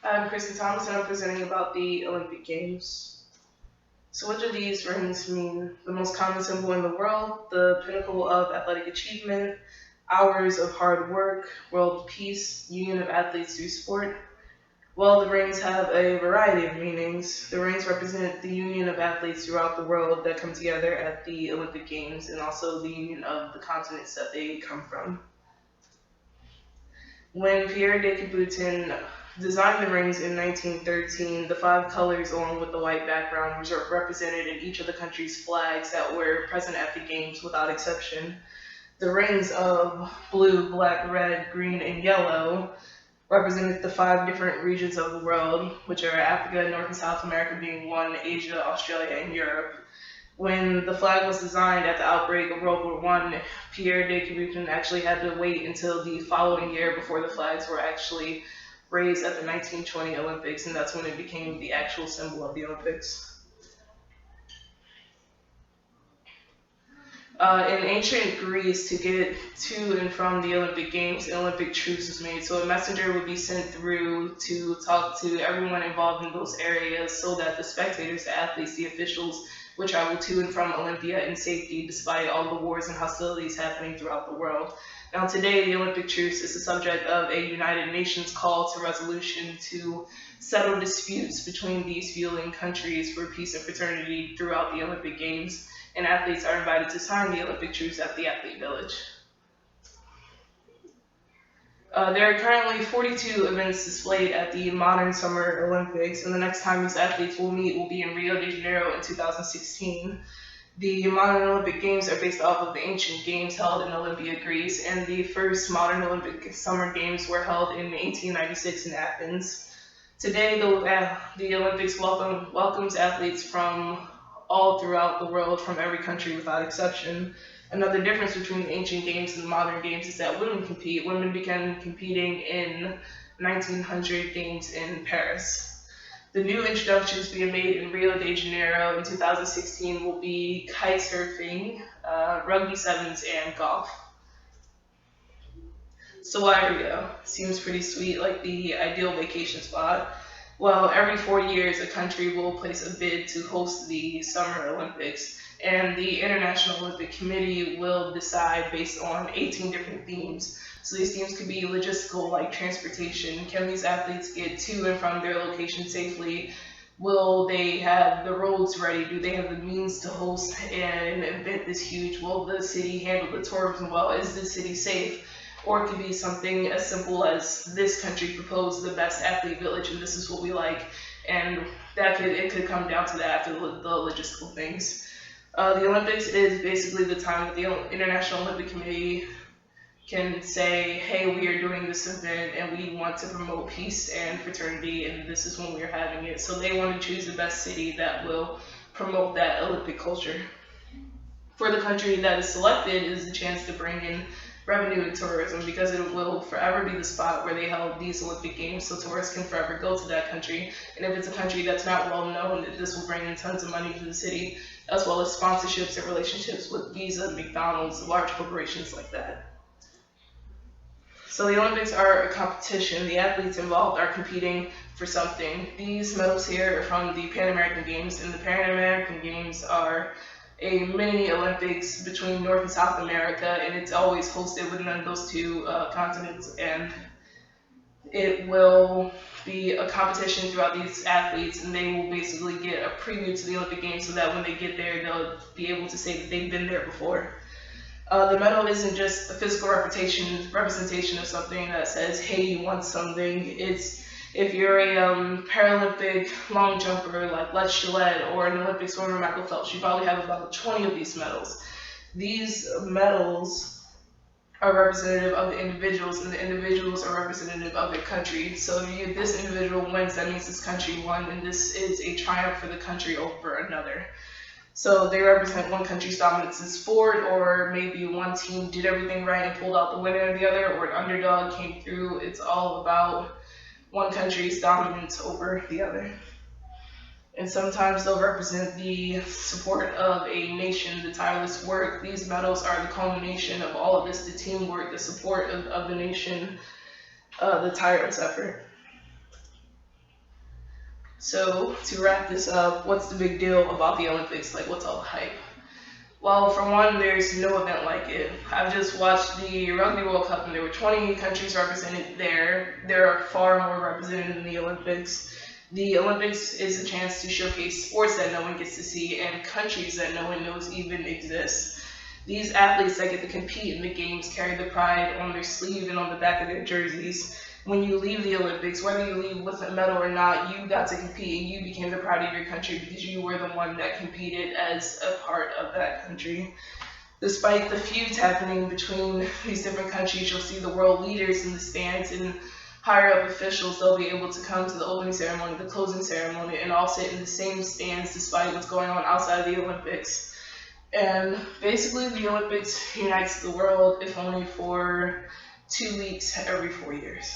I'm Kristen Thomas, and I'm presenting about the Olympic Games. So, what do these rings mean? The most common symbol in the world, the pinnacle of athletic achievement, hours of hard work, world peace, union of athletes through sport. Well, the rings have a variety of meanings. The rings represent the union of athletes throughout the world that come together at the Olympic Games, and also the union of the continents that they come from. When Pierre de Coubertin designed the rings in 1913, the five colors, along with the white background, were represented in each of the country's flags that were present at the Games without exception. The rings of blue, black, red, green, and yellow represented the five different regions of the world, which are Africa, North and South America being one, Asia, Australia, and Europe. When the flag was designed at the outbreak of World War I, Pierre de Coubertin actually had to wait until the following year before the flags were actually raised at the 1920 Olympics, and that's when it became the actual symbol of the Olympics. In ancient Greece, to get to and from the Olympic Games, an Olympic truce was made. So a messenger would be sent through to talk to everyone involved in those areas so that the spectators, the athletes, the officials would travel to and from Olympia in safety despite all the wars and hostilities happening throughout the world. Now today, the Olympic truce is the subject of a United Nations call to resolution to settle disputes between these fueling countries for peace and fraternity throughout the Olympic Games, and athletes are invited to sign the Olympic truce at the Athlete Village. There are currently 42 events displayed at the modern Summer Olympics, and the next time these athletes will meet will be in Rio de Janeiro in 2016. The modern Olympic Games are based off of the ancient games held in Olympia, Greece, and the first modern Olympic Summer Games were held in 1896 in Athens. Today, the Olympics welcomes athletes from all throughout the world, from every country without exception. Another difference between the ancient games and the modern games is that women compete. Women began competing in 1900 games in Paris. The new introductions being made in Rio de Janeiro in 2016 will be kite surfing, rugby sevens, and golf. So why Rio? Seems pretty sweet, like the ideal vacation spot. Well, every 4 years, a country will place a bid to host the Summer Olympics, and the International Olympic Committee will decide based on 18 different themes. So these themes could be logistical, like transportation. Can these athletes get to and from their location safely? Will they have the roads ready? Do they have the means to host an event this huge? Will the city handle the tourism well? Is the city safe? Or it could be something as simple as this country proposed the best athlete village, and this is what we like, and it could come down to that after the logistical things. The Olympics is basically the time that the International Olympic Committee can say, hey, we are doing this event and we want to promote peace and fraternity, and this is when we're having it. So they want to choose the best city that will promote that Olympic culture. For the country that is selected is the chance to bring in revenue and tourism, because it will forever be the spot where they held these Olympic Games, so tourists can forever go to that country. And if it's a country that's not well known, this will bring in tons of money to the city, as well as sponsorships and relationships with Visa, McDonald's, large corporations like that. So the Olympics are a competition. The athletes involved are competing for something. These medals here are from the Pan American Games, and the Pan American Games are a mini Olympics between North and South America, and it's always hosted within those two continents, and it will be a competition throughout these athletes, and they will basically get a preview to the Olympic Games so that when they get there, they'll be able to say that they've been there before. The medal isn't just a physical representation of something that says, hey, you won something. It's if you're a Paralympic long jumper like Les Gillette or an Olympic swimmer Michael Phelps, you probably have about 20 of these medals. These medals are representative of the individuals, and the individuals are representative of their country. So if this individual wins, that means this country won, and this is a triumph for the country over another. So they represent one country's dominance in sport, or maybe one team did everything right and pulled out the winner of the other, or an underdog came through. It's all about one country's dominance over the other. And sometimes they'll represent the support of a nation, the tireless work. These medals are the culmination of all of this, the teamwork, the support of the nation, the tireless effort. So to wrap this up, what's the big deal about the Olympics? Like, what's all the hype? Well, for one, there's no event like it. I've just watched the Rugby World Cup, and there were 20 countries represented there. There are far more represented in the Olympics. The Olympics is a chance to showcase sports that no one gets to see and countries that no one knows even exist. These athletes that get to compete in the games carry the pride on their sleeve and on the back of their jerseys. When you leave the Olympics, whether you leave with a medal or not, you got to compete and you became the pride of your country because you were the one that competed as a part of that country. Despite the feuds happening between these different countries, you'll see the world leaders in the stands and higher up officials. They'll be able to come to the opening ceremony, the closing ceremony, and all sit in the same stands despite what's going on outside of the Olympics. And basically, the Olympics unites the world, if only for 2 weeks every 4 years.